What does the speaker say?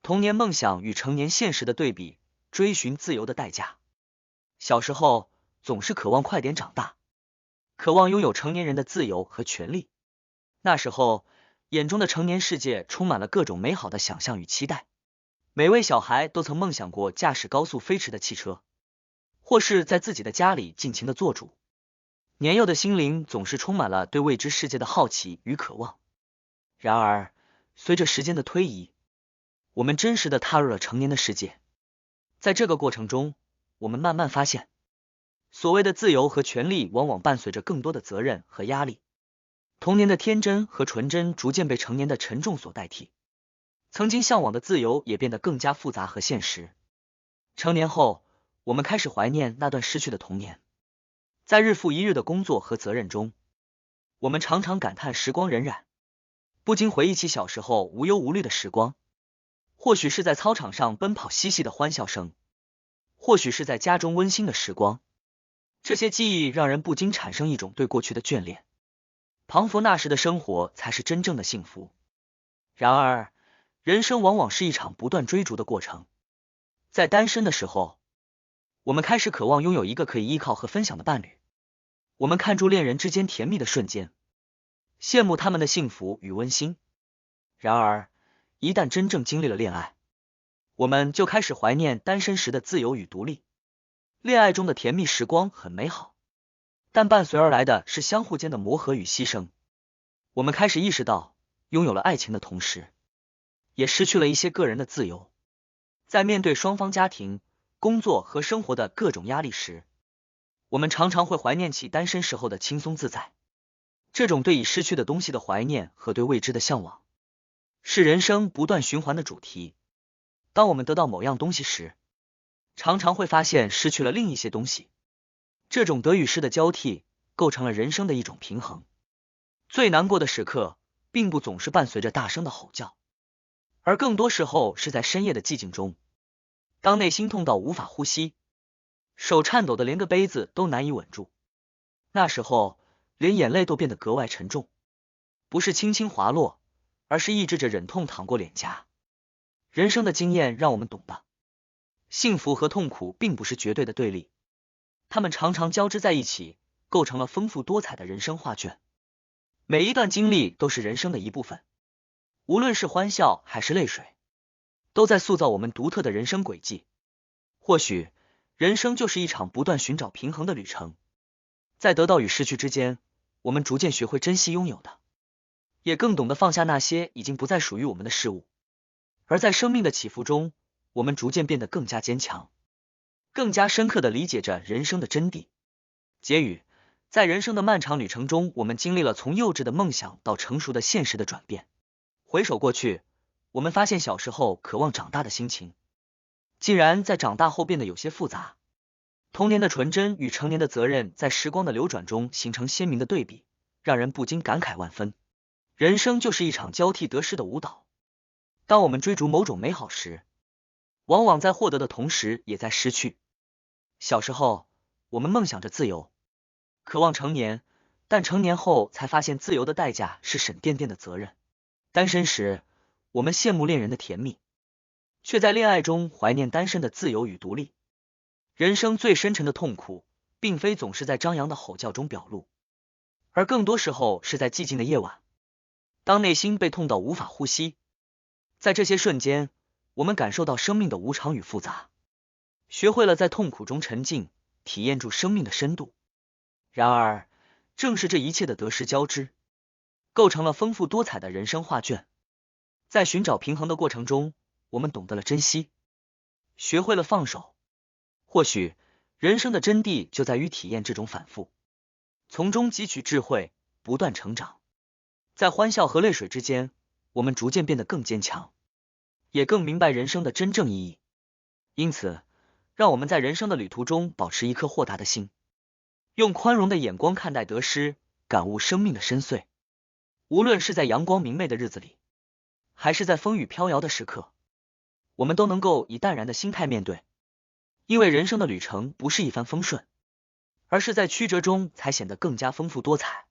童年梦想与成年现实的对比，追寻自由的代价。小时候总是渴望快点长大，渴望拥有成年人的自由和权利。那时候，眼中的成年世界充满了各种美好的想象与期待。每位小孩都曾梦想过驾驶高速飞驰的汽车，或是在自己的家里尽情的做主。年幼的心灵总是充满了对未知世界的好奇与渴望。然而，随着时间的推移，我们真实的踏入了成年的世界。在这个过程中，我们慢慢发现，所谓的自由和权利往往伴随着更多的责任和压力。童年的天真和纯真逐渐被成年的沉重所代替，曾经向往的自由也变得更加复杂和现实。成年后，我们开始怀念那段失去的童年。在日复一日的工作和责任中，我们常常感叹时光荏苒，不禁回忆起小时候无忧无虑的时光。或许是在操场上奔跑嬉戏的欢笑声，或许是在家中温馨的时光，这些记忆让人不禁产生一种对过去的眷恋，仿佛那时的生活才是真正的幸福。然而，人生往往是一场不断追逐的过程。在单身的时候，我们开始渴望拥有一个可以依靠和分享的伴侣。我们看住恋人之间甜蜜的瞬间，羡慕他们的幸福与温馨。然而，一旦真正经历了恋爱，我们就开始怀念单身时的自由与独立。恋爱中的甜蜜时光很美好，但伴随而来的是相互间的磨合与牺牲。我们开始意识到，拥有了爱情的同时，也失去了一些个人的自由。在面对双方家庭、工作和生活的各种压力时，我们常常会怀念起单身时候的轻松自在。这种对已失去的东西的怀念和对未知的向往，是人生不断循环的主题。当我们得到某样东西时，常常会发现失去了另一些东西。这种得与失的交替，构成了人生的一种平衡。最难过的时刻，并不总是伴随着大声的吼叫，而更多时候是在深夜的寂静中，当内心痛到无法呼吸，手颤抖的连个杯子都难以稳住。那时候，连眼泪都变得格外沉重，不是轻轻滑落，而是抑制着忍痛淌过脸颊。人生的经验让我们懂得，幸福和痛苦并不是绝对的对立，它们常常交织在一起，构成了丰富多彩的人生画卷。每一段经历都是人生的一部分，无论是欢笑还是泪水，都在塑造我们独特的人生轨迹。或许，人生就是一场不断寻找平衡的旅程，在得到与失去之间，我们逐渐学会珍惜拥有的，也更懂得放下那些已经不再属于我们的事物。而在生命的起伏中，我们逐渐变得更加坚强，更加深刻地理解着人生的真谛。结语：在人生的漫长旅程中，我们经历了从幼稚的梦想到成熟的现实的转变。回首过去，我们发现小时候渴望长大的心情，竟然在长大后变得有些复杂。童年的纯真与成年的责任在时光的流转中形成鲜明的对比，让人不禁感慨万分。人生就是一场交替得失的舞蹈。当我们追逐某种美好时，往往在获得的同时也在失去。小时候，我们梦想着自由，渴望成年，但成年后才发现自由的代价是沉甸甸的责任。单身时，我们羡慕恋人的甜蜜，却在恋爱中怀念单身的自由与独立。人生最深沉的痛苦，并非总是在张扬的吼叫中表露，而更多时候是在寂静的夜晚，当内心被痛到无法呼吸。在这些瞬间，我们感受到生命的无常与复杂，学会了在痛苦中沉静，体验住生命的深度。然而，正是这一切的得失交织，构成了丰富多彩的人生画卷。在寻找平衡的过程中，我们懂得了珍惜，学会了放手。或许，人生的真谛就在于体验这种反复，从中汲取智慧，不断成长。在欢笑和泪水之间，我们逐渐变得更坚强，也更明白人生的真正意义。因此，让我们在人生的旅途中保持一颗豁达的心，用宽容的眼光看待得失，感悟生命的深邃。无论是在阳光明媚的日子里，还是在风雨飘摇的时刻，我们都能够以淡然的心态面对。因为人生的旅程不是一帆风顺，而是在曲折中才显得更加丰富多彩。